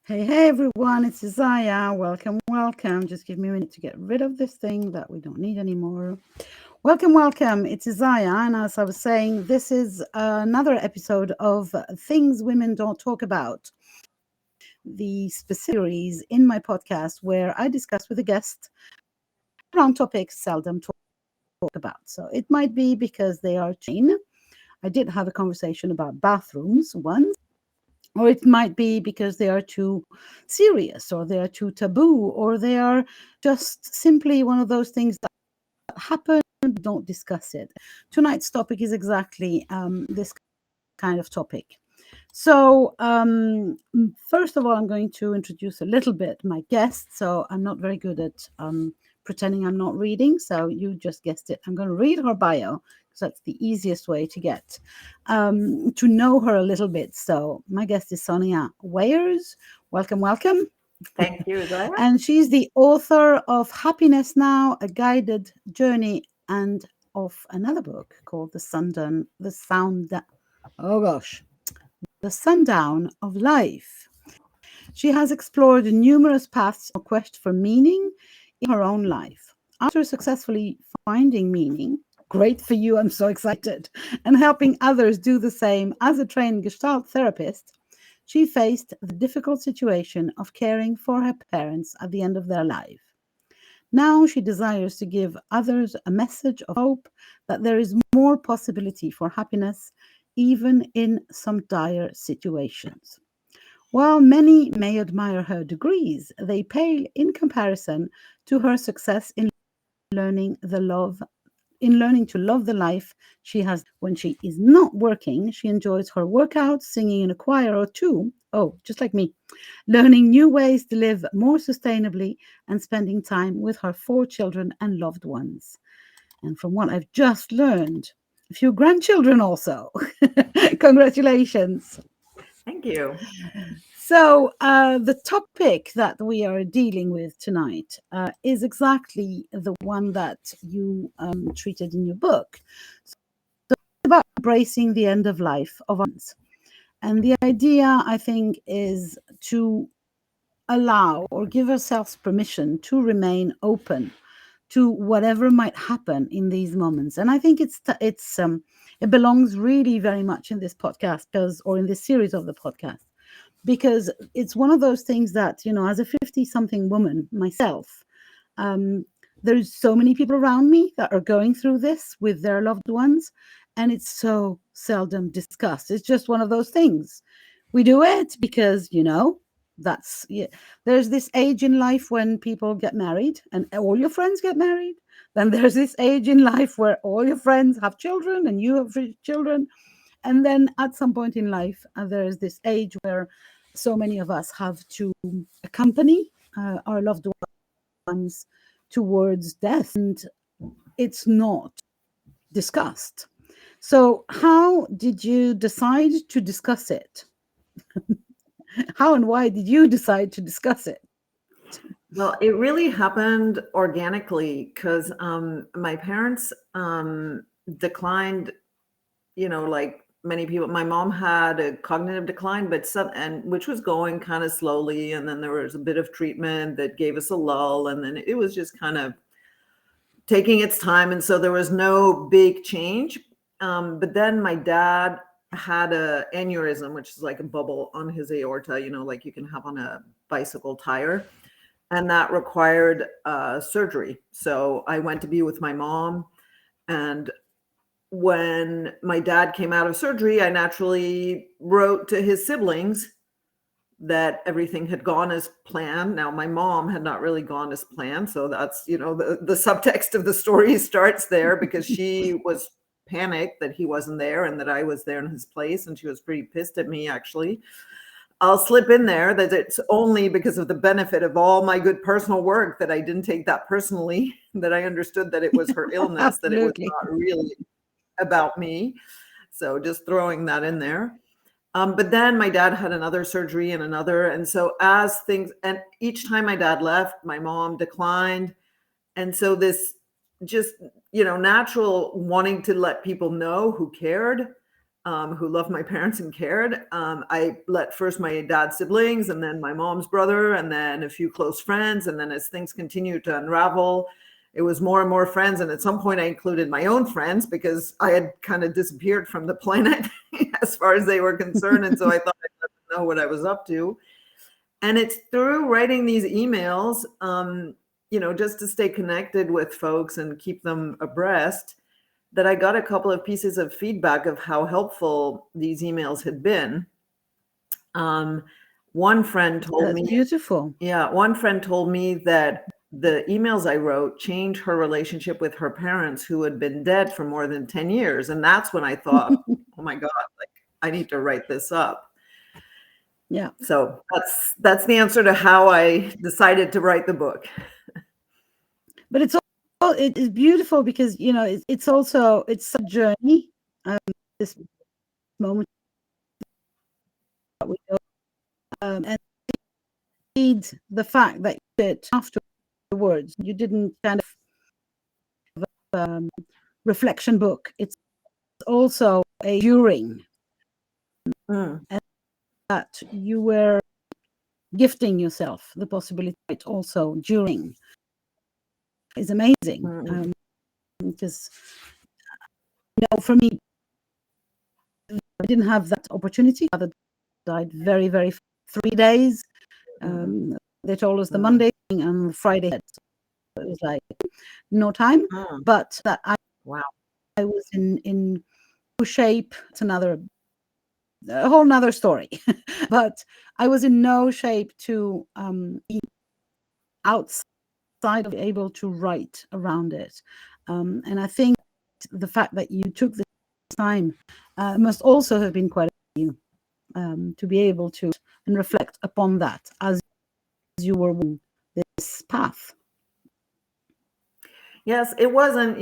Hey everyone, it's Isaya. Welcome. Just give me a minute to get rid of this thing that we don't need anymore. Welcome. It's Isaya. And as I was saying, this is another episode of Things Women Don't Talk About, the specific series in my podcast where I discuss with a guest around topics seldom talked about. So it might be because they are chain. I did have a conversation about bathrooms once. Or it might be because they are too serious, or they are too taboo, or they are just simply one of those things that happen, don't discuss it. Tonight's topic is exactly this kind of topic. So, first of all, I'm going to introduce a little bit my guest. So, I'm not very good at pretending I'm not reading. So, you just guessed it. I'm going to read her bio because that's the easiest way to get to know her a little bit. So, my guest is Sonia Weyers. Welcome. Thank you, Isaya. And she's the author of Happiness Now, a guided journey, and of another book called The Sundown of Life. She has explored numerous paths of quest for meaning in her own life. After successfully finding meaning, great for you, I'm so excited, and helping others do the same as a trained Gestalt-therapist, she faced the difficult situation of caring for her parents at the end of their life. Now she desires to give others a message of hope that there is more possibility for happiness, even in some dire situations. While many may admire her degrees, they pale in comparison to her success in learning the love learning to love the life she has. When she is not working, she enjoys her workouts, singing in a choir or two. Oh, just like me, learning new ways to live more sustainably and spending time with her 4 children and loved ones. And from what I've just learned, a few grandchildren also. Congratulations. Thank you. So, the topic that we are dealing with tonight is exactly the one that you treated in your book. So it's about embracing the end of life of others. And the idea, I think, is to allow or give ourselves permission to remain open to whatever might happen in these moments. And I think it belongs really very much in this podcast or in this series of the podcast, because it's one of those things that, as a 50 something woman myself, there's so many people around me that are going through this with their loved ones, and it's so seldom discussed. It's just one of those things. We do it because, there's this age in life when people get married and all your friends get married. Then there's this age in life where all your friends have children and you have children. And then at some point in life, there's this age where so many of us have to accompany our loved ones towards death, and it's not discussed. So, how did you decide to discuss it? How and why did you decide to discuss it? Well, it really happened organically because my parents declined, like many people. My mom had a cognitive decline, which was going kind of slowly. And then there was a bit of treatment that gave us a lull. And then it was just kind of taking its time. And so there was no big change. But then my dad had a aneurysm, which is like a bubble on his aorta, like you can have on a bicycle tire. And that required surgery. So I went to be with my mom. And when my dad came out of surgery, I naturally wrote to his siblings that everything had gone as planned. Now, my mom had not really gone as planned. So that's, the subtext of the story starts there, because she was panicked that he wasn't there and that I was there in his place. And she was pretty pissed at me, actually. I'll slip in there that it's only because of the benefit of all my good personal work that I didn't take that personally, that I understood that it was her illness, that it was not really about me. So just throwing that in there. But then my dad had another surgery and another. And so and each time my dad left, my mom declined. And so this just, natural wanting to let people know who cared who loved my parents and cared. I let first my dad's siblings, and then my mom's brother, and then a few close friends. And then as things continued to unravel, it was more and more friends. And at some point I included my own friends because I had kind of disappeared from the planet as far as they were concerned. And so I thought I'd let them know what I was up to. And it's through writing these emails, just to stay connected with folks and keep them abreast, that I got a couple of pieces of feedback of how helpful these emails had been. One friend told me, beautiful. Yeah, one friend told me that the emails I wrote changed her relationship with her parents, who had been dead for more than 10 years. And that's when I thought, oh my God, like I need to write this up. Yeah. So that's the answer to how I decided to write the book. But it is beautiful because it's a journey. This moment that we know, and indeed the fact that you did afterwards, you didn't kind of reflection book. It's also a during, and that you were gifting yourself the possibility also during is amazing. Because for me, I didn't have that opportunity. My mother died very, very 3 days. They told us the Monday and Friday, so it was like no time. But that I was in no shape. It's a whole nother story. But I was in no shape to be outside of able to write around it. And I think the fact that you took this time must also have been quite you to be able to and reflect upon that as you were on this path. Yes, it wasn't,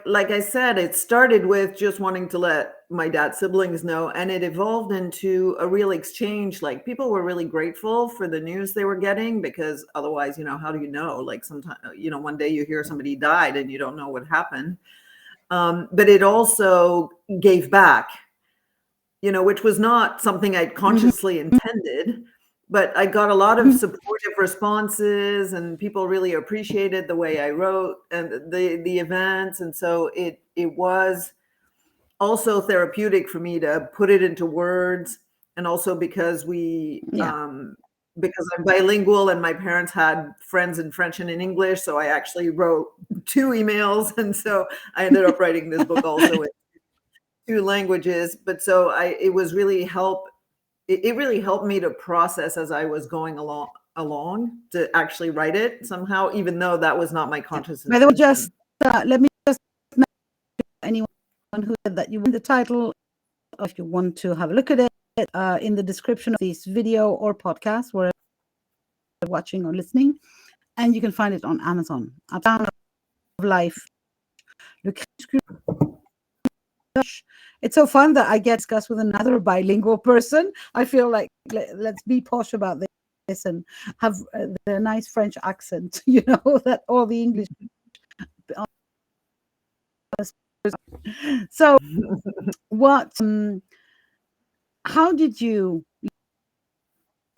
like I said, it started with just wanting to let my dad's siblings know, and it evolved into a real exchange. Like people were really grateful for the news they were getting, because otherwise, how do you know? Like sometimes, one day you hear somebody died and you don't know what happened. But it also gave back, which was not something I'd consciously intended. But I got a lot of supportive responses, and people really appreciated the way I wrote and the events. And so it was also therapeutic for me to put it into words. And also because because I'm bilingual and my parents had friends in French and in English, so I actually wrote 2 emails. And so I ended up writing this book also in 2 languages. But so it really helped me to process as I was going along to actually write it somehow, even though that was not my conscious intention. By the way, just let me just mention to anyone who said that you want the title, if you want to have a look at it, in the description of this video or podcast, wherever you're watching or listening, and you can find it on Amazon. A Town of Life. It's so fun that I get to discuss with another bilingual person. I feel like let's be posh about this and have the nice French accent, that all the English. So how did you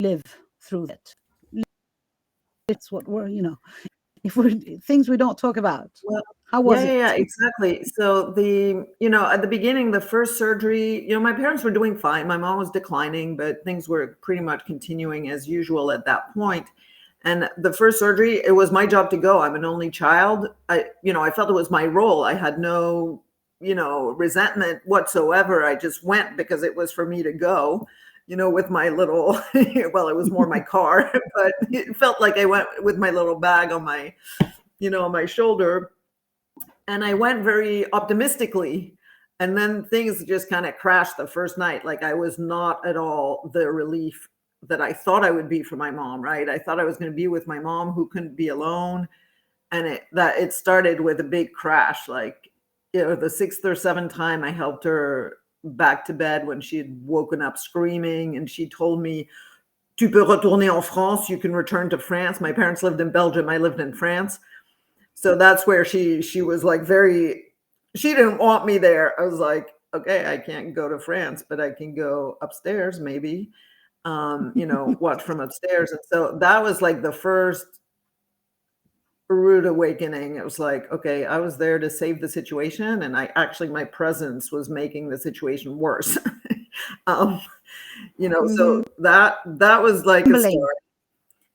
live through that? It's what we're, if we're things we don't talk about. Well, how was it? Yeah, exactly. So at the beginning, the first surgery, my parents were doing fine. My mom was declining, but things were pretty much continuing as usual at that point. And the first surgery, it was my job to go. I'm an only child. I felt it was my role. I had no, resentment whatsoever. I just went because it was for me to go, with my little, well, it was more my car, but it felt like I went with my little bag on my, on my shoulder. And I went very optimistically. And then things just kind of crashed the first night. Like I was not at all the relief that I thought I would be for my mom, right? I thought I was going to be with my mom who couldn't be alone. And it started with a big crash. Like, the 6th or 7th time I helped her back to bed when she had woken up screaming. And she told me, "Tu peux retourner en France, you can return to France." My parents lived in Belgium. I lived in France. So that's where she was like she didn't want me there. I was like, okay, I can't go to France, but I can go upstairs maybe, watch from upstairs. And so that was like the first rude awakening. It was like, okay, I was there to save the situation, and my presence was making the situation worse. um, so that was like a start.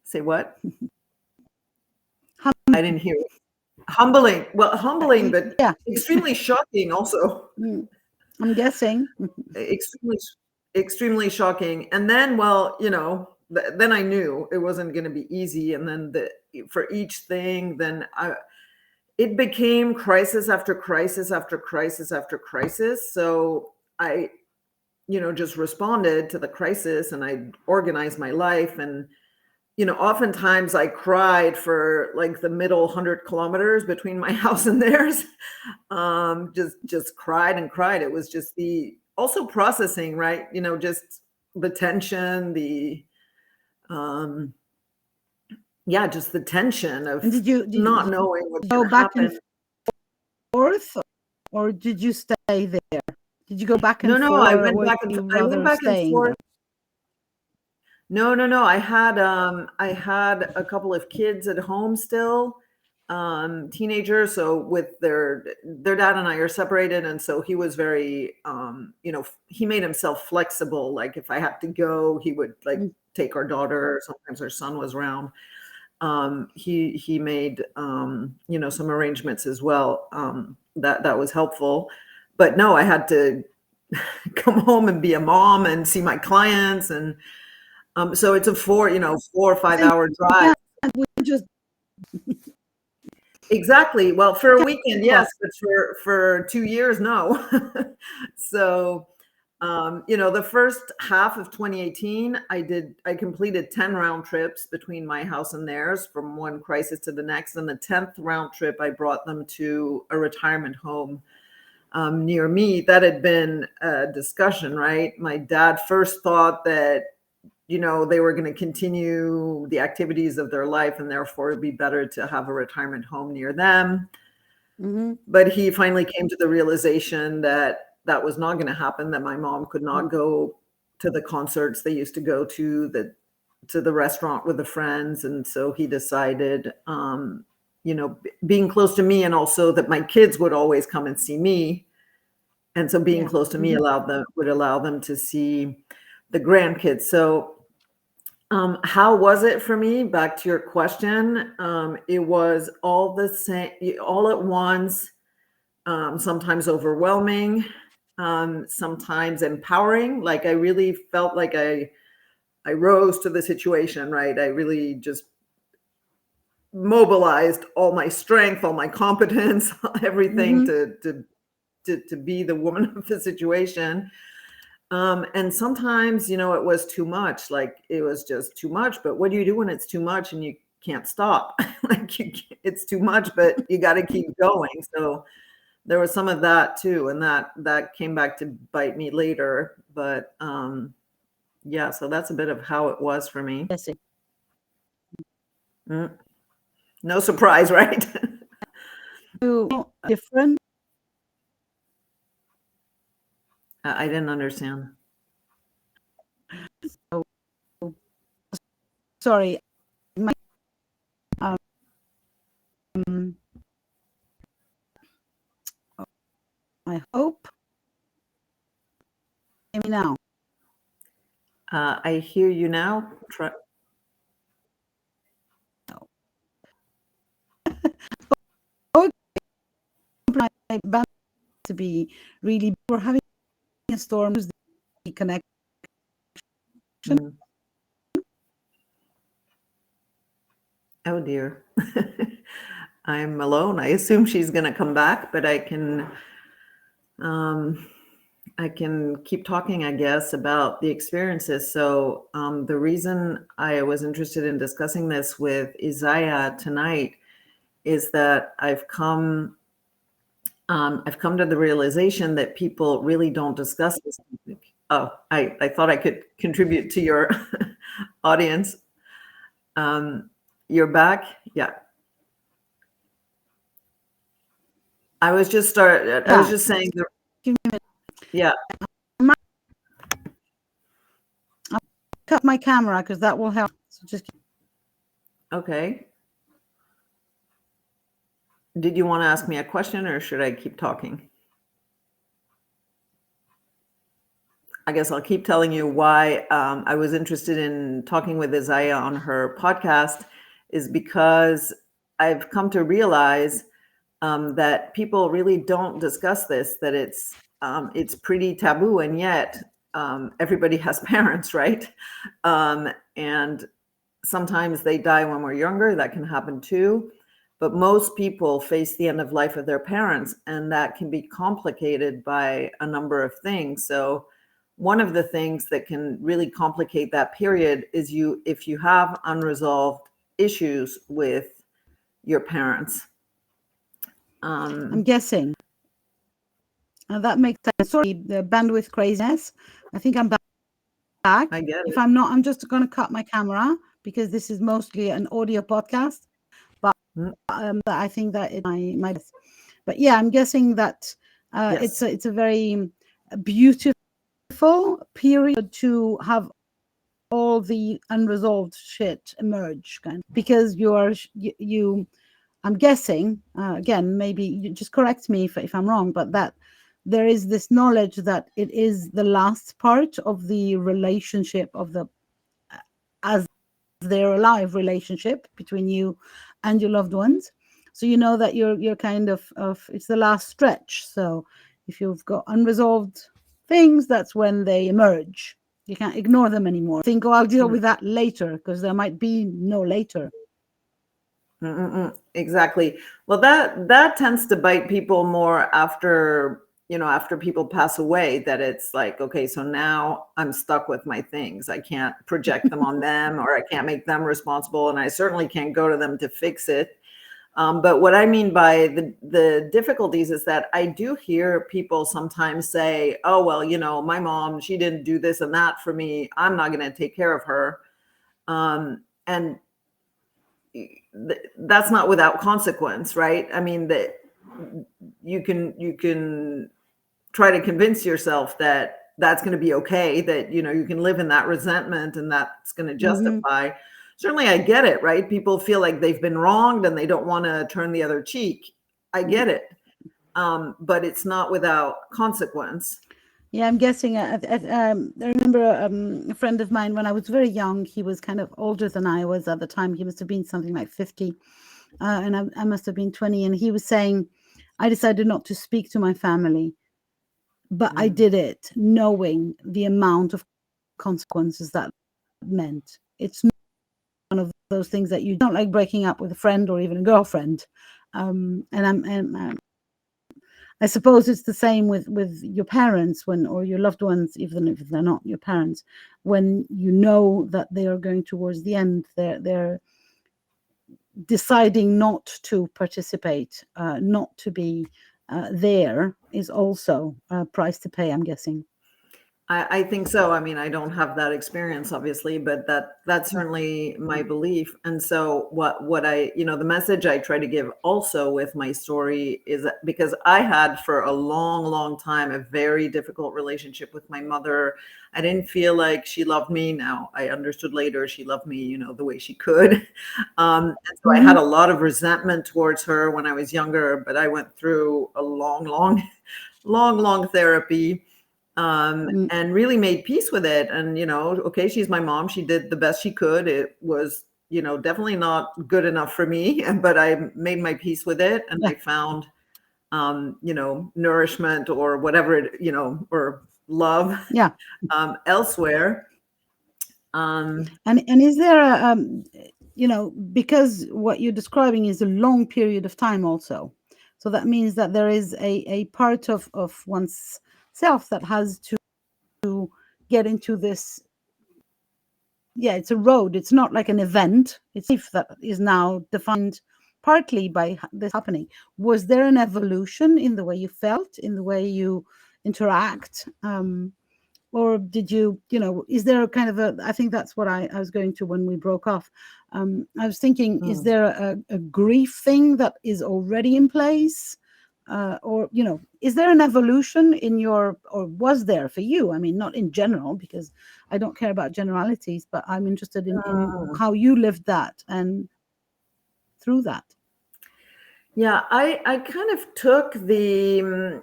Say what? I didn't hear. Humbling. Well, humbling, but extremely shocking also. I'm guessing. Extremely shocking. And then, then I knew it wasn't going to be easy. And then for each thing, then it became crisis after crisis after crisis after crisis. So I, just responded to the crisis, and I organized my life. And oftentimes I cried for like the middle 100 kilometers between my house and theirs. Just cried and cried. It was just also processing, right? Just the tension, just the tension of not knowing what's going to happen. Back and forth, or did you stay there? Did you go back and forth? No, I went back and forth. No. I had a couple of kids at home still, teenagers. So with their dad and I are separated, and so he was very, he made himself flexible. Like if I had to go, he would like take our daughter. Sometimes our son was around. He made some arrangements as well. That was helpful. But no, I had to come home and be a mom and see my clients, and so it's a 4 or 5 hour drive. Exactly. Well, for a weekend, yes, but for 2 years, no. So, the first half of 2018, I completed 10 round trips between my house and theirs, from one crisis to the next. And the 10th round trip, I brought them to a retirement home near me. That had been a discussion, right? My dad first thought that, they were going to continue the activities of their life, and therefore it'd be better to have a retirement home near them. But he finally came to the realization that was not going to happen, that my mom could not go to the concerts they used to go to the restaurant with the friends. And so he decided, being close to me, and also that my kids would always come and see me. And so being close to me would allow them to see the grandkids. So how was it for me? Back to your question. It was all the same, all at once, sometimes overwhelming, sometimes empowering. Like I really felt like I rose to the situation, right? I really just mobilized all my strength, all my competence, everything to be the woman of the situation. And sometimes, it was too much. Like it was just too much. But what do you do when it's too much and you can't stop? It's too much, but you got to keep going. So there was some of that too, and that came back to bite me later. But so that's a bit of how it was for me. No surprise, right? Different. I didn't understand. Sorry. I hope. Hear me now. I hear you now. My band to be really, we're having a storm, the connection. Oh dear. I'm alone. I assume she's going to come back, but I can keep talking, I guess, about the experiences. So the reason I was interested in discussing this with Isaya tonight is that I've come to the realization that people really don't discuss this topic. Oh, I thought I could contribute to your audience. You're back? Yeah. I was just saying. Yeah. Cut my camera because that will help. So just Okay. Did you want to ask me a question, or should I keep talking? I guess I'll keep telling you why I was interested in talking with Isaya on her podcast is because I've come to realize that people really don't discuss this, that it's pretty taboo, and yet everybody has parents, right? And sometimes they die when we're younger. That can happen too. But most people face the end of life of their parents, and that can be complicated by a number of things. So one of the things that can really complicate that period is if you have unresolved issues with your parents. I'm guessing. That makes sense. Sorry, the bandwidth craziness. I think I'm back. I get If it. I'm not, I'm just going to cut my camera because this is mostly an audio podcast. But I think that it my. But yeah, I'm guessing that Yes. it's a very beautiful period to have all the unresolved shit emerge, because you I'm guessing, again, maybe you just correct me if I'm wrong, but that there is this knowledge that it is the last part of the relationship of the as they're alive relationship between you and your loved ones. So you know that you're kind of it's the last stretch. So if you've got unresolved things, that's when they emerge. You can't ignore them anymore. Think, oh, I'll deal with that later, because there might be no later. Exactly. Well, that tends to bite people more after people pass away, that it's like, okay, so now I'm stuck with my things. I can't project them on them, or I can't make them responsible, and I certainly can't go to them to fix it. But what I mean by the difficulties is that I do hear people sometimes say, oh, well, my mom, she didn't do this and that for me, I'm not going to take care of her. And that's not without consequence, right? I mean, that you can try to convince yourself that that's going to be okay, that you can live in that resentment and that's going to justify. Certainly I get it, right? People feel like they've been wronged and they don't want to turn the other cheek. I get it. But it's not without consequence. Yeah, I'm guessing. I remember a friend of mine when I was very young. He was kind of older than I was at the time. He must have been something like 50, and I must have been 20. And he was saying, I decided not to speak to my family, but I did it knowing the amount of consequences that meant. It's one of those things that you don't like breaking up with a friend or even a girlfriend. And I suppose it's the same with your parents, or your loved ones, even if they're not your parents, when you know that they are going towards the end, they're deciding not to participate, not to be there, is also a price to pay, I'm guessing. I think so. I mean, I don't have that experience, obviously, but that's certainly my belief. And so what I, the message I try to give also with my story is that, because I had for a long, long time a very difficult relationship with my mother. I didn't feel like she loved me. Now I understood later she loved me, the way she could. And so I had a lot of resentment towards her when I was younger, but I went through a long, long, long, long therapy. And really made peace with it. And, okay, she's my mom. She did the best she could. It was, definitely not good enough for me, but I made my peace with it. And I found, nourishment or whatever, or love elsewhere. And is there a, because what you're describing is a long period of time also. So that means that there is a part of one's self that has to get into this. Yeah, it's a road. It's not like an event. It's life that is now defined partly by this happening. Was there an evolution in the way you felt, in the way you interact? Or did you, is there a kind of I think that's what I was going to when we broke off. I was thinking, is there a grief thing that is already in place or is there an evolution in your, or was there for you? I mean, not in general, because I don't care about generalities, but I'm interested in how you lived that and through that. Yeah, I kind of took the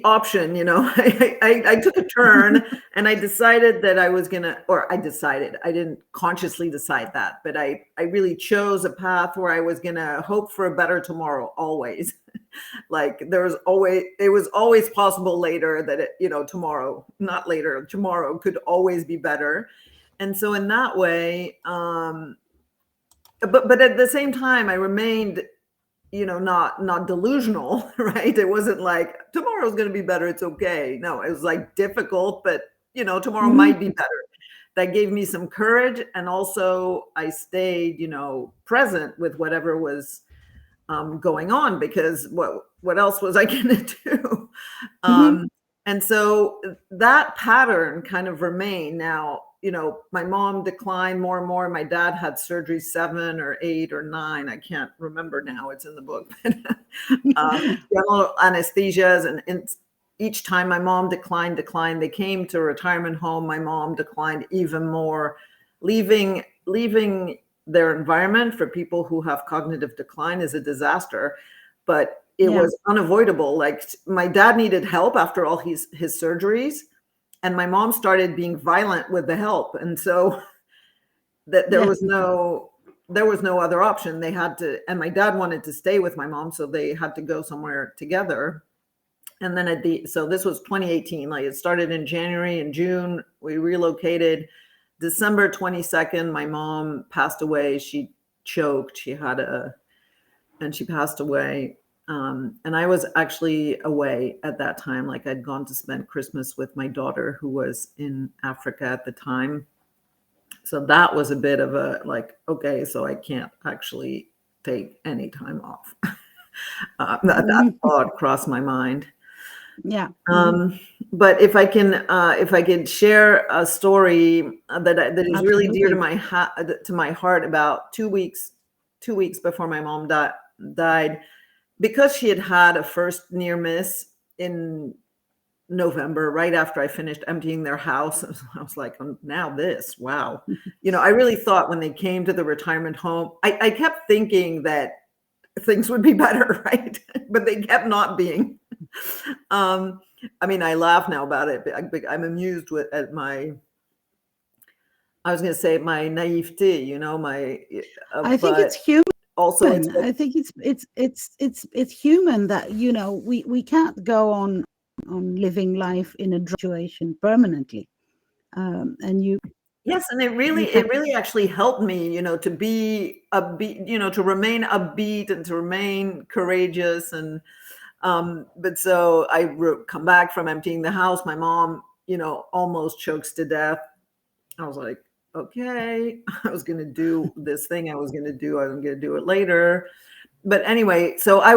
option, I took a turn and I decided that I was gonna, or I didn't consciously decide that, but I really chose a path where I was gonna hope for a better tomorrow, always. Like it was always possible later that tomorrow, not later, tomorrow could always be better. And so in that way, but at the same time, I remained not delusional, right? It wasn't like tomorrow's going to be better, it's okay. No, it was like difficult, but tomorrow might be better. That gave me some courage, and also I stayed present with whatever was going on, because what else was I going to do? And so that pattern kind of remained. Now, my mom declined more and more. My dad had surgery 7 or 8 or 9. I can't remember now. It's in the book. General anesthesias. And each time my mom declined. They came to a retirement home. My mom declined even more, leaving their environment for people who have cognitive decline is a disaster. But it was unavoidable. Like, my dad needed help after all his surgeries, and my mom started being violent with the help. And so there was no other option. They had to, and my dad wanted to stay with my mom, so they had to go somewhere together. And then so this was 2018. Like, it started in January. and June, we relocated. December 22nd, my mom passed away. She choked. And she passed away. And I was actually away at that time. Like, I'd gone to spend Christmas with my daughter, who was in Africa at the time. So that was a bit of a like, okay, so I can't actually take any time off. That thought crossed my mind. Yeah. But if I can share a story that is really dear to my heart, about 2 weeks before my mom died, because she had a first near miss in November, right after I finished emptying their house. I was like, now this, wow. I really thought when they came to the retirement home, I kept thinking that things would be better, right? But they kept not being. I mean, I laugh now about it, but I'm amused at my, I was going to say, my naivete, I think it's human. Also, I think it's human that we can't go on living life in a situation permanently, and you. Yes, and it really actually helped me, to be upbeat, to remain upbeat and to remain courageous. And but so I come back from emptying the house. My mom, almost chokes to death. I was like, okay, I was going to do this thing. I was going to do it later. But anyway, so I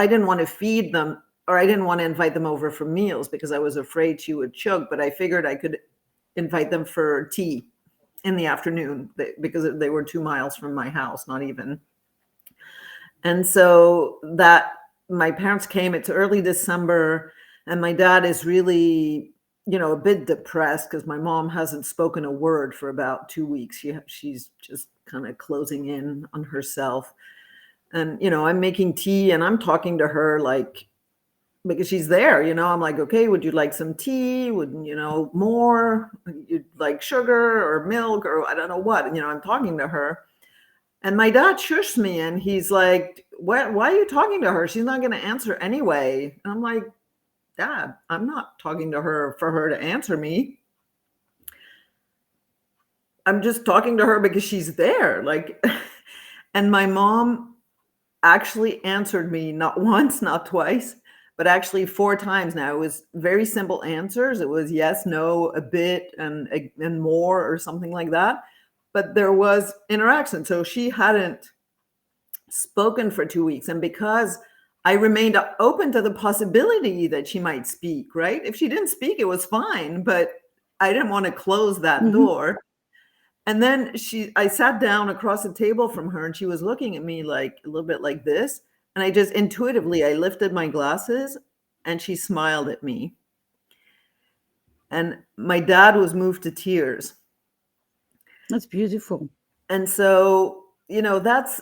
didn't want to feed them, or I didn't want to invite them over for meals, because I was afraid she would choke. But I figured I could invite them for tea in the afternoon, because they were 2 miles from my house, not even. And so that my parents came. It's early December, and my dad is really, a bit depressed, because my mom hasn't spoken a word for about 2 weeks. She's just kind of closing in on herself. And, I'm making tea and I'm talking to her, like, because she's there, I'm like, okay, would you like some tea? Would, more? You'd like sugar or milk, or I don't know what. And, I'm talking to her. And my dad shushed me, and he's like, why are you talking to her? She's not going to answer anyway. And I'm like, Dad, I'm not talking to her for her to answer me. I'm just talking to her because she's there. Like, and my mom actually answered me, not once, not twice, but actually 4 times now. It was very simple answers. It was yes, no, a bit, and more, or something like that. But there was interaction. So she hadn't spoken for 2 weeks. And because I remained open to the possibility that she might speak, right? If she didn't speak, it was fine, but I didn't want to close that door. And then I sat down across the table from her, and she was looking at me like a little bit like this. And I just intuitively, I lifted my glasses and she smiled at me. And my dad was moved to tears. That's beautiful. And so, that's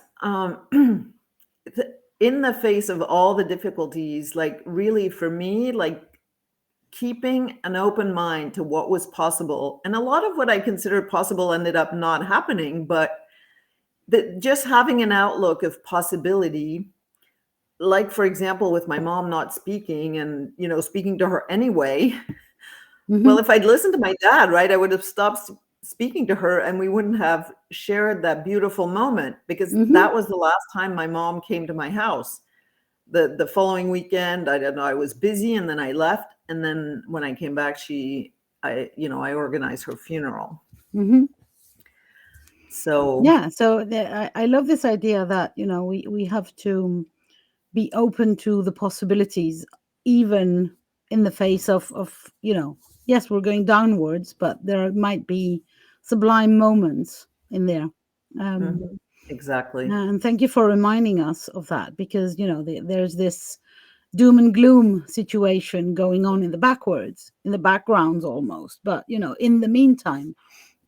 in the face of all the difficulties, like really for me, like keeping an open mind to what was possible. And a lot of what I considered possible ended up not happening, but just having an outlook of possibility, like for example, with my mom not speaking and, speaking to her anyway. Well, if I'd listened to my dad, right, I would have stopped speaking to her and we wouldn't have shared that beautiful moment, because that was the last time my mom came to my house. The following weekend, I don't know, I was busy and then I left. And then when I came back, I organized her funeral. So yeah, so I love this idea that we have to be open to the possibilities, even in the face of yes, we're going downwards, but there might be sublime moments in there. Exactly. And thank you for reminding us of that, because there's this doom and gloom situation going on in the backgrounds almost, but in the meantime.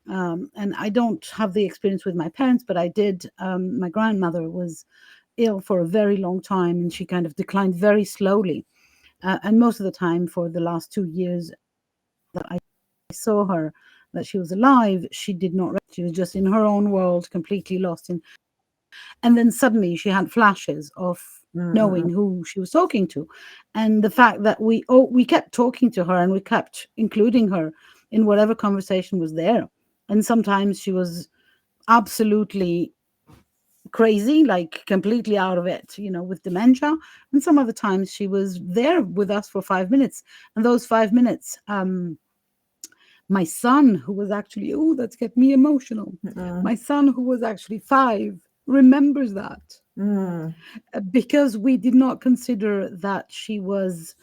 And I don't have the experience with my parents, but I did. My grandmother was ill for a very long time, and she kind of declined very slowly. And most of the time, for the last 2 years that I saw her, that she was alive, she did not rest. She was just in her own world, completely lost in. And then suddenly she had flashes of knowing who she was talking to, and the fact that we kept talking to her and we kept including her in whatever conversation was there. And sometimes she was absolutely crazy, like completely out of it, with dementia. And some other times she was there with us for 5 minutes. And those 5 minutes, my son, who was actually, that's get me emotional. My son, who was actually 5, remembers that. Because we did not consider that she was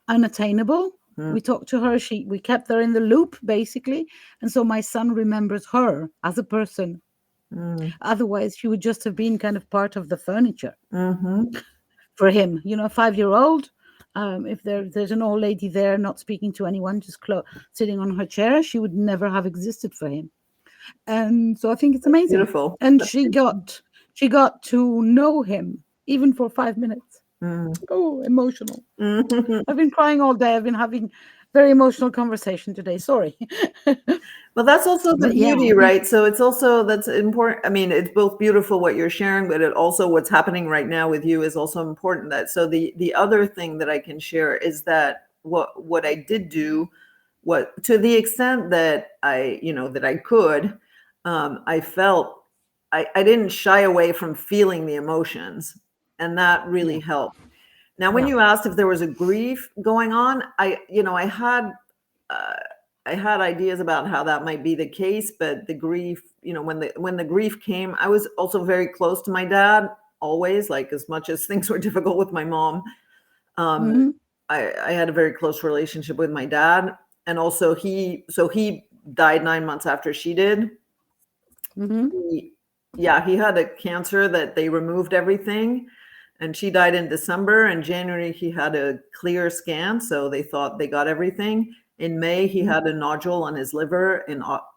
unattainable. We talked to her, we kept her in the loop, basically. And so my son remembers her as a person. Otherwise, she would just have been kind of part of the furniture for him. A 5-year-old, if there's an old lady there not speaking to anyone, just sitting on her chair, she would never have existed for him. And so I think it's amazing. Beautiful. And she got to know him even for 5 minutes. Oh, emotional. I've been crying all day. I've been having very emotional conversation today. Sorry. Well, that's also the beauty, right? So that's important. I mean, it's both beautiful what you're sharing, but it also what's happening right now with you is also important. That so the other thing that I can share is that what I did do, what to the extent that I could, I felt I didn't shy away from feeling the emotions, and that really helped. Now, when you asked if there was a grief going on, I had ideas about how that might be the case, but the grief, when the grief came, I was also very close to my dad, always, like as much as things were difficult with my mom. I had a very close relationship with my dad, and also he died 9 months after she did. He had a cancer that they removed everything, and she died in December. In January, he had a clear scan, so they thought they got everything. In May, he had a nodule on his liver.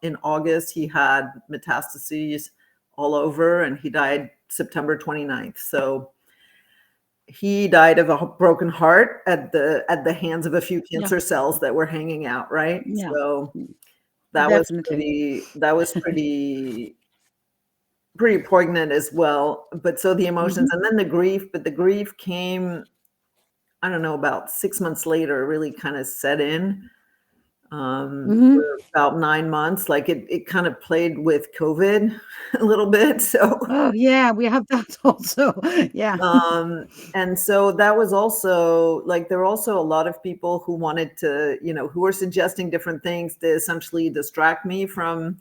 In August, he had metastases all over, and he died September 29th. So he died of a broken heart at the hands of a few cancer cells that were hanging out, right? So that Definitely. was pretty poignant as well. But so the emotions and then the grief came, I don't know, about 6 months later, really kind of set in. For about 9 months, like it kind of played with COVID a little bit. So we have that also. and so that was also like there were also a lot of people who wanted to, who were suggesting different things to essentially distract me from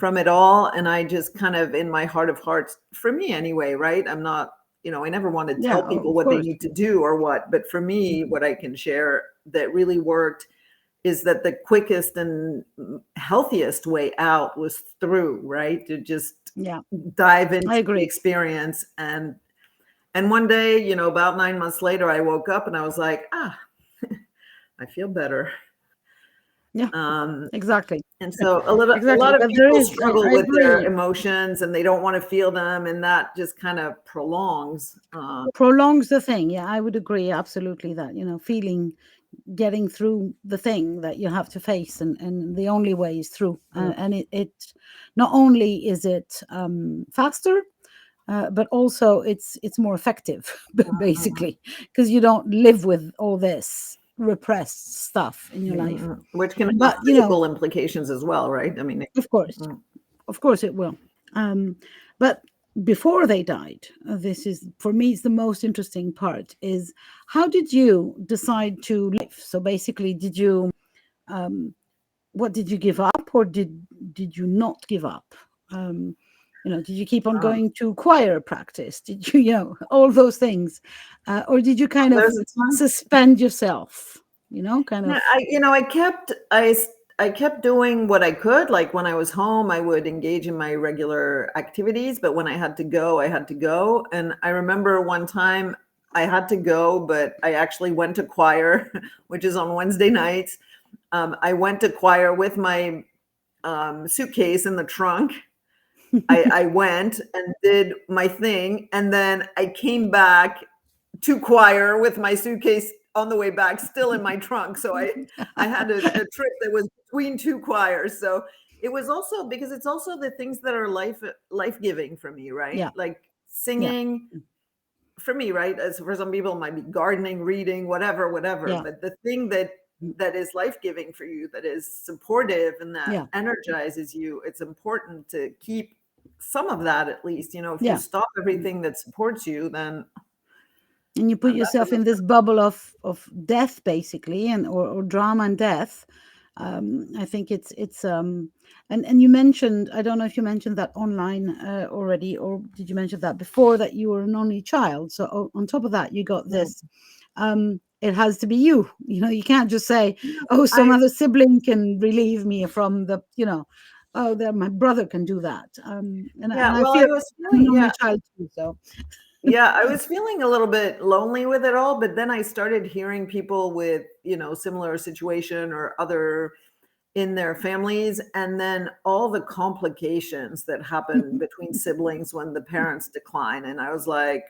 it all. And I just kind of, in my heart of hearts, for me anyway, right? I'm not, I never want to tell people what they need to do or what, but for me, what I can share that really worked is that the quickest and healthiest way out was through, right? To just dive into the experience and And one day, about 9 months later, I woke up and I was like, I feel better. Yeah, exactly. And so a lot Exactly. of But there people is, struggle I with their agree. emotions and they don't want to feel them, and that just kind of prolongs. Prolongs the thing. Yeah, I would agree absolutely that, feeling, getting through the thing that you have to face, and the only way is through. And it not only is it faster, but also it's more effective, basically, because you don't live with all this repressed stuff in your life. Which can have But physical implications as well, right? I mean, of course it will. But before they died, this is, for me, it's the most interesting part, is how did you decide to live? So basically, did you what did you give up, or did you not give up? Did you keep on going to choir practice? Did you, all those things, or did you kind of there's a time. suspend yourself? Kind Yeah, of. I kept doing what I could. Like when I was home, I would engage in my regular activities, but when I had to go, I had to go. And I remember one time I had to go, but I actually went to choir, which is on Wednesday nights. I went to choir with my suitcase in the trunk. I went and did my thing, and then I came back to choir with my suitcase on the way back, still in my trunk. So I had a trip that was between two choirs. So it was also because it's also the things that are life giving for me, right? Yeah. Like Yeah. singing for me, right? As for some people, it might be gardening, reading, whatever. Yeah. But the thing that is life giving for you, that is supportive and that Yeah. energizes you, it's important to keep some of that at least. If you Yeah. stop everything that supports you, then And you put yourself in this bubble of death, basically, and or drama and death. I think it's and you mentioned, I don't know if you mentioned that online already, or did you mention that before, that you were an only child? So on top of that, you got this. It has to be you. You can't just say, "Oh, some I other sibling can relieve me from the," "Oh, my brother can do that." And yeah, I well, feel I was I'm an feeling only child too, so. yeah, I was feeling a little bit lonely with it all, but then I started hearing people with, similar situation or other in their families, and then all the complications that happen between siblings when the parents decline. And I was like,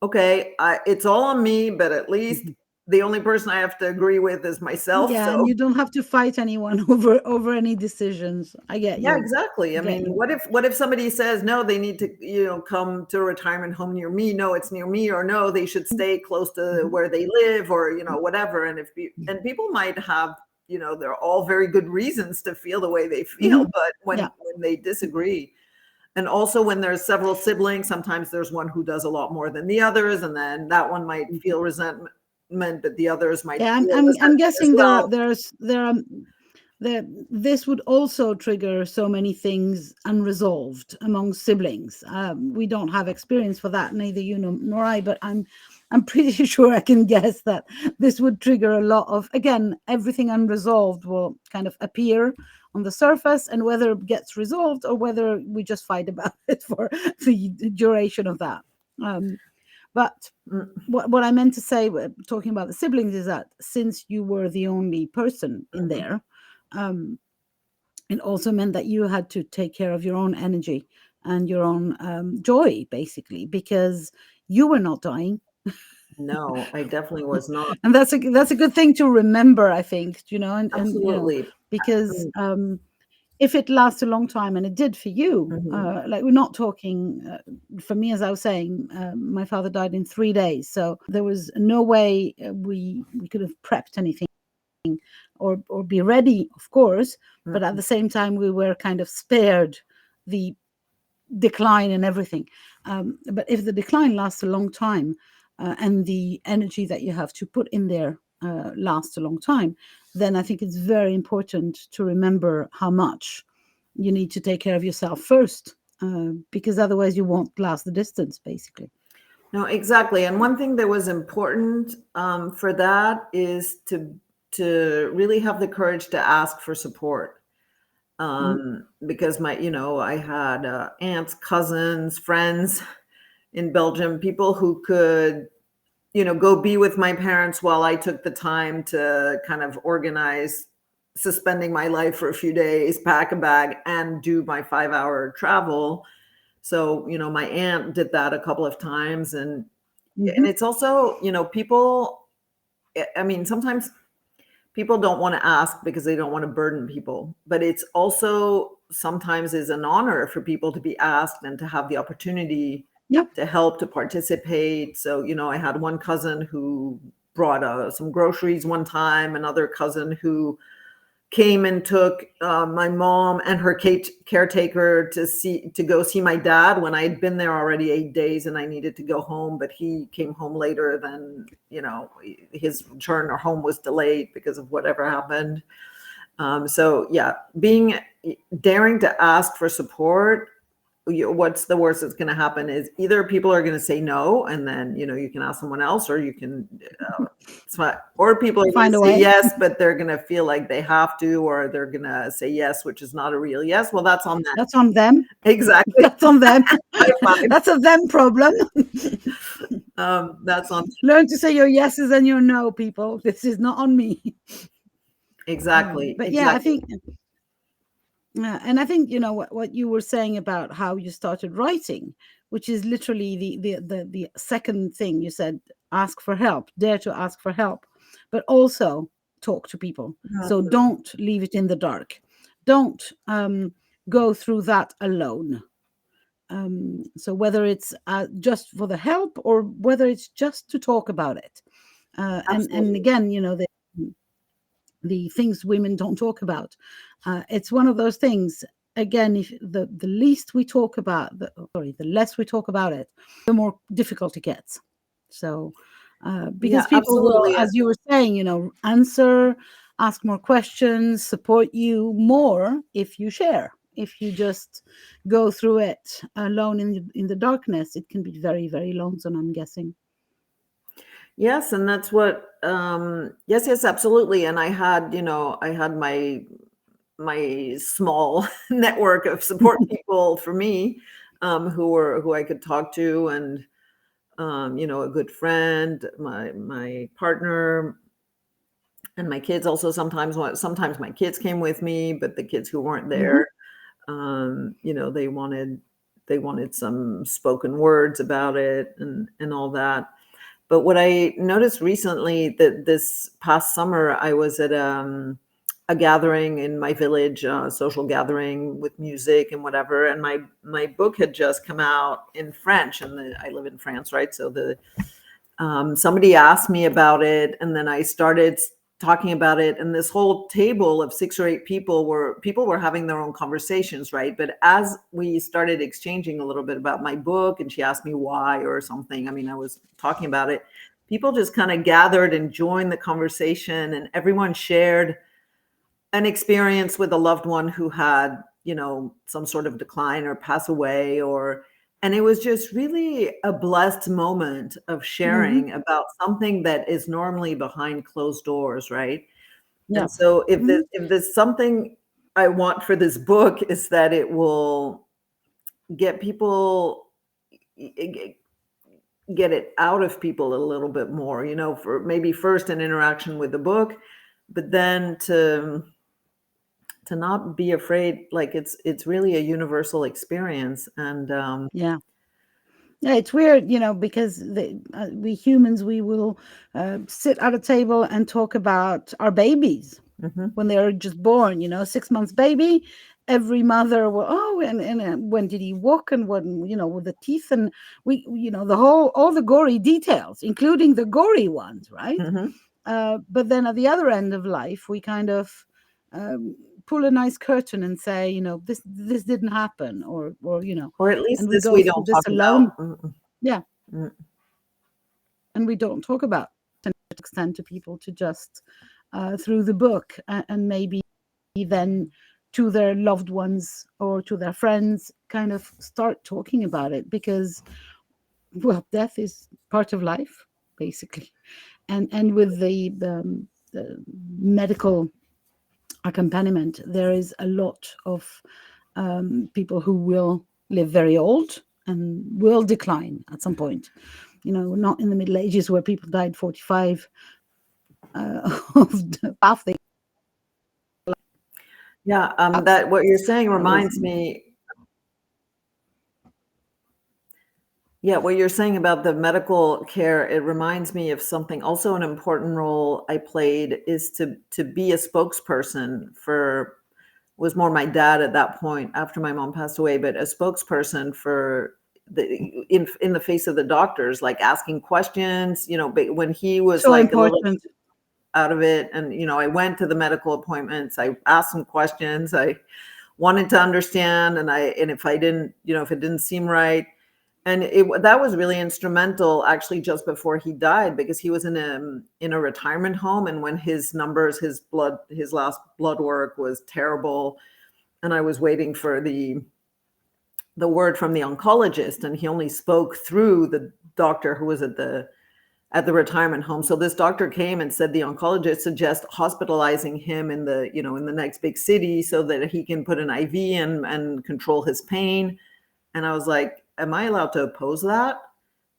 okay, it's all on me, but at least the only person I have to agree with is myself. Yeah, and So you don't have to fight anyone over any decisions. I get yeah, you. exactly. I I get mean, you. what if somebody says no, they need to, come to a retirement home near me? No, it's near me, or no, they should stay close to where they live, or whatever. And and people might have, they're all very good reasons to feel the way they feel, Mhm. but Yeah. when they disagree, and also when there's several siblings, sometimes there's one who does a lot more than the others, and then that one might feel resentment, but the others might Yeah, feel I'm resentment as guessing well. this would also trigger so many things unresolved among siblings. We don't have experience for that, neither you nor I, but I'm pretty sure I can guess that this would trigger a lot of, again, everything unresolved will kind of appear on the surface, and whether it gets resolved or whether we just fight about it for the duration of that. But what I meant to say, talking about the siblings, is that since you were the only person in there, it also meant that you had to take care of your own energy and your own joy, basically, because you were not dying. No, I definitely was not. And that's a good thing to remember, I think, and Absolutely. because if it lasts a long time, and it did for you, Mhm. like, we're not talking, for me, as I was saying, my father died in 3 days, so there was no way we could have prepped anything, or be ready, of course, but at the same time we were kind of spared the decline and everything. But if the decline lasts a long time, and the energy that you have to put in there lasts a long time, then I think it's very important to remember how much you need to take care of yourself first, because otherwise you won't last the distance, basically. No, exactly. And one thing that was important for that is to really have the courage to ask for support. Mm. Because I had aunts, cousins, friends, in Belgium, people who could, go be with my parents while I took the time to kind of organize suspending my life for a few days, pack a bag, and do my 5-hour travel. So, my aunt did that a couple of times. And it's also, people, I mean, sometimes people don't want to ask because they don't want to burden people, but it's also sometimes is an honor for people to be asked and to have the opportunity to help, to participate. So, I had one cousin who brought some groceries one time, another cousin who came and took my mom and her caretaker to go see my dad when I had been there already 8 days and I needed to go home, but he came home later than, his return or home was delayed because of whatever happened. So yeah, daring to ask for support. What's the worst that's going to happen is either people are going to say no, and then you can ask someone else, or you can or people are going to say yes, but they're going to feel like they have to, or they're going to say yes, which is not a real yes. Well, that's on them. That's on them. Exactly. That's on them. That's a them problem. That's on them. Learn to say your yeses and your no, people. This is not on me. Exactly. But exactly. yeah, I think. And I think what you were saying about how you started writing, which is literally the second thing you said: ask for help, dare to ask for help, but also talk to people. So don't leave it in the dark. Don't go through that alone. So whether it's just for the help or whether it's just to talk about it, and again, the things women don't talk about. It's one of those things. Again, if the least we talk about, the less we talk about it, the more difficult it gets. So, because people will, as you were saying, ask more questions, support you more if you share. If you just go through it alone in the darkness, it can be very, very lonesome, I'm guessing. Yes, and that's what. Yes, absolutely. And I had my small network of support people for me, who I could talk to, and a good friend, my partner, and my kids also. Sometimes my kids came with me, but the kids who weren't there, they wanted some spoken words about it and all that. But what I noticed recently, that this past summer, I was at a gathering in my village, social gathering with music and whatever. And my book had just come out in French, and I live in France, right? So somebody asked me about it, and then I started talking about it, and this whole table of 6 or 8 people were having their own conversations, right? But as we started exchanging a little bit about my book, and she asked me why or something, I mean, I was talking about it, people just kind of gathered and joined the conversation, and everyone shared an experience with a loved one who had, some sort of decline or pass away, and it was just really a blessed moment of sharing about something that is normally behind closed doors, right? Yeah. And so if there's something I want for this book, is that it will get people, get it out of people a little bit more, for maybe first an interaction with the book, but then to not be afraid. Like it's really a universal experience. And yeah, it's weird, because we humans, we will sit at a table and talk about our babies when they're just born, 6 months baby. Every mother will, and when did he walk, and when, with the teeth, and we, all the gory details, including the gory ones, right? But then at the other end of life, we kind of pull a nice curtain and say, this didn't happen, or at least and we don't talk alone. about. Yeah. And we don't talk about to extend to people, to just through the book, and maybe then to their loved ones or to their friends, kind of start talking about it, because, well, death is part of life, basically. And with the medical accompaniment, there is a lot of people who will live very old, and will decline at some point. Not in the Middle Ages where people died 45 of half the. Yeah, that what you're saying reminds me. Yeah, what you're saying about the medical care, it reminds me of something. Also, an important role I played is to be a spokesperson for, was more my dad at that point after my mom passed away, but a spokesperson for in the face of the doctors, like asking questions. When he was So like important. a little out of it, and I went to the medical appointments. I asked some questions. I wanted to understand, and if I didn't, if it didn't seem right. And that was really instrumental, actually, just before he died, because he was in a retirement home, and when his numbers, his last blood work was terrible, and I was waiting for the word from the oncologist, and he only spoke through the doctor who was at the retirement home. So this doctor came and said the oncologist suggests hospitalizing him in the next big city so that he can put an IV and control his pain. And I was like, am I allowed to oppose that?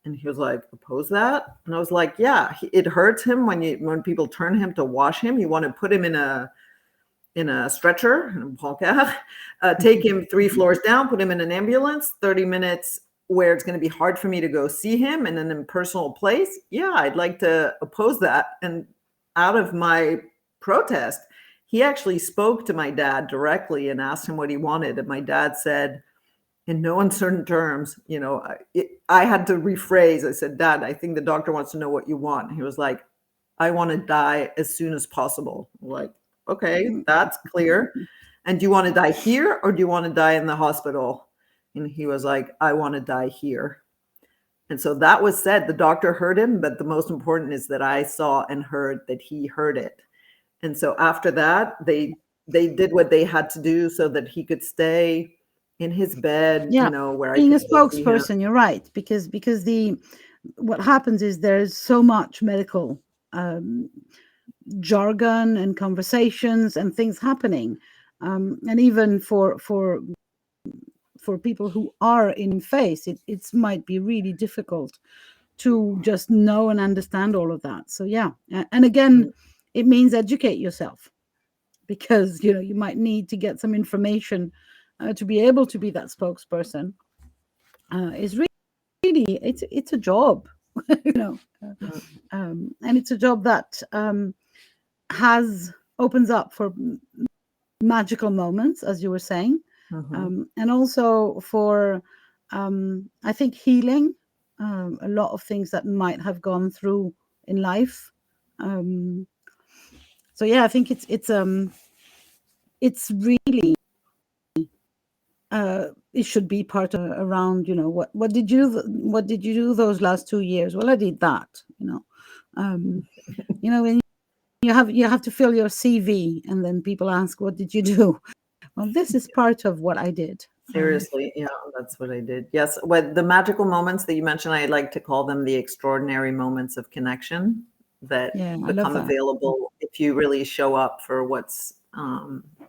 And he was like, oppose that? And I was like, yeah, it hurts him when people turn him to wash him. You want to put him in a stretcher, take him 3 floors down, put him in an ambulance, 30 minutes where it's going to be hard for me to go see him in an impersonal place. Yeah, I'd like to oppose that. And out of my protest, he actually spoke to my dad directly and asked him what he wanted. And my dad said, in no uncertain terms, I had to rephrase. I said, Dad, I think the doctor wants to know what you want. And he was like, I want to die as soon as possible. I'm like, okay, that's clear. And do you want to die here or do you want to die in the hospital? And he was like, I want to die here. And so that was said. The doctor heard him, but the most important is that I saw and heard that he heard it. And so after that, they did what they had to do so that he could stay in his bed, where being I a spokesperson, you're right, because what happens is there's so much medical jargon and conversations and things happening, and even for people who are in face, it might be really difficult to just know and understand all of that. So yeah, and again, it means educate yourself, because you might need to get some information to be able to be that spokesperson. Is really it's a job, and it's a job that opens up for magical moments, as you were saying, and also for I think healing a lot of things that might have gone through in life. So yeah, I think it's really it should be part of around, what did you do those last 2 years? Well, I did that, when you have to fill your CV, and then people ask, what did you do? Well, this is part of what I did. Seriously, yeah, that's what I did. Yes, what the magical moments that you mentioned, I like to call them the extraordinary moments of connection that become available if you really show up for what's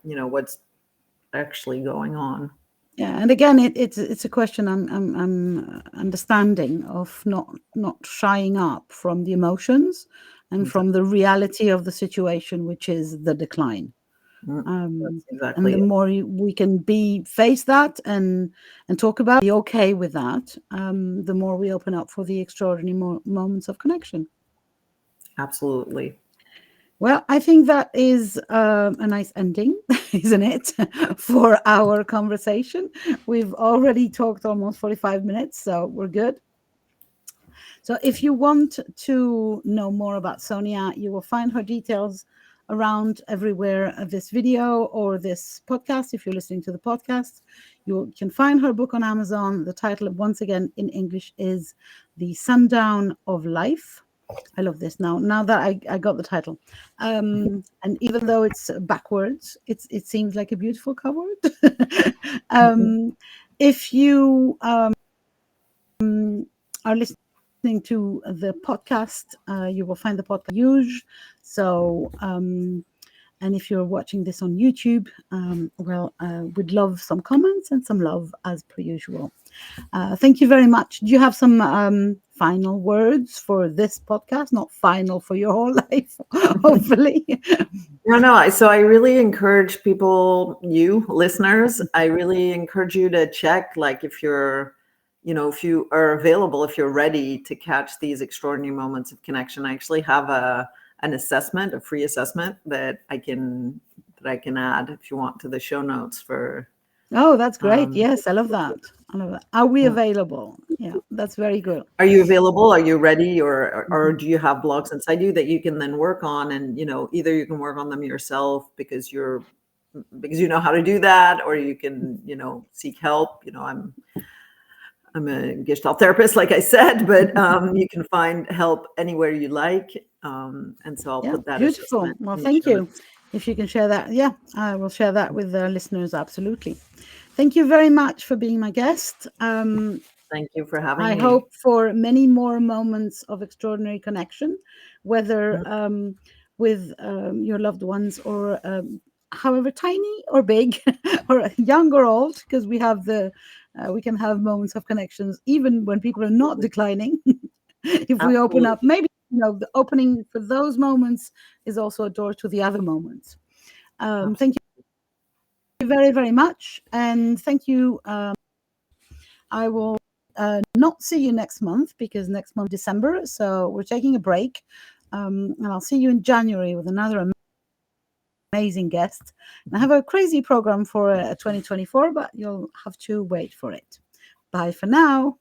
what's actually going on. Yeah, and again, it's a question I'm understanding of not shying up from the emotions and from the reality of the situation, which is the decline. Exactly. And the more we can face that and talk about, be okay with that, the more we open up for the extraordinary moments of connection. Absolutely. Well, I think that is a nice ending, isn't it, for our conversation? We've already talked almost 45 minutes, so we're good. So if you want to know more about Sonia, you will find her details around everywhere of this video or this podcast. If you're listening to the podcast, you can find her book on Amazon. The title, once again, in English, is The Sundown of Life. I love this now that I got the title. And even though it's backwards, it seems like a beautiful cover. If you are listening to the podcast, you will find the podcast huge. So, and if you're watching this on YouTube, we'd love some comments and some love as per usual. Thank you very much. Do you have some final words for this podcast? Not final for your whole life, hopefully. No. So I really encourage people, you listeners, I really encourage you to check, like, if you're, if you are available, if you're ready to catch these extraordinary moments of connection. I actually have an assessment, a free assessment that I can add, if you want, to the show notes for. Oh, that's great. Yes, I love that. Are we available? Yeah, that's very good. Are you available? Are you ready? Or do you have blocks inside you that you can then work on? And, either you can work on them yourself because you know how to do that, or you can, seek help. I'm a Gestalt-therapist, like I said, but you can find help anywhere you like. And so I'll put that. Beautiful. Well, thank you. If you can share that. Yeah, I will share that with the listeners. Absolutely. Thank you very much for being my guest. Thank you for having me. I hope for many more moments of extraordinary connection, whether with your loved ones, or however tiny or big, or young or old, because we can have moments of connections even when people are not declining. If we open up, maybe the opening for those moments is also a door to the other moments. Thank you very, very much, and thank you. I will not see you next month, because next month December, so we're taking a break, and I'll see you in January with another amazing guest. And I have a crazy program for 2024, but you'll have to wait for it. Bye for now.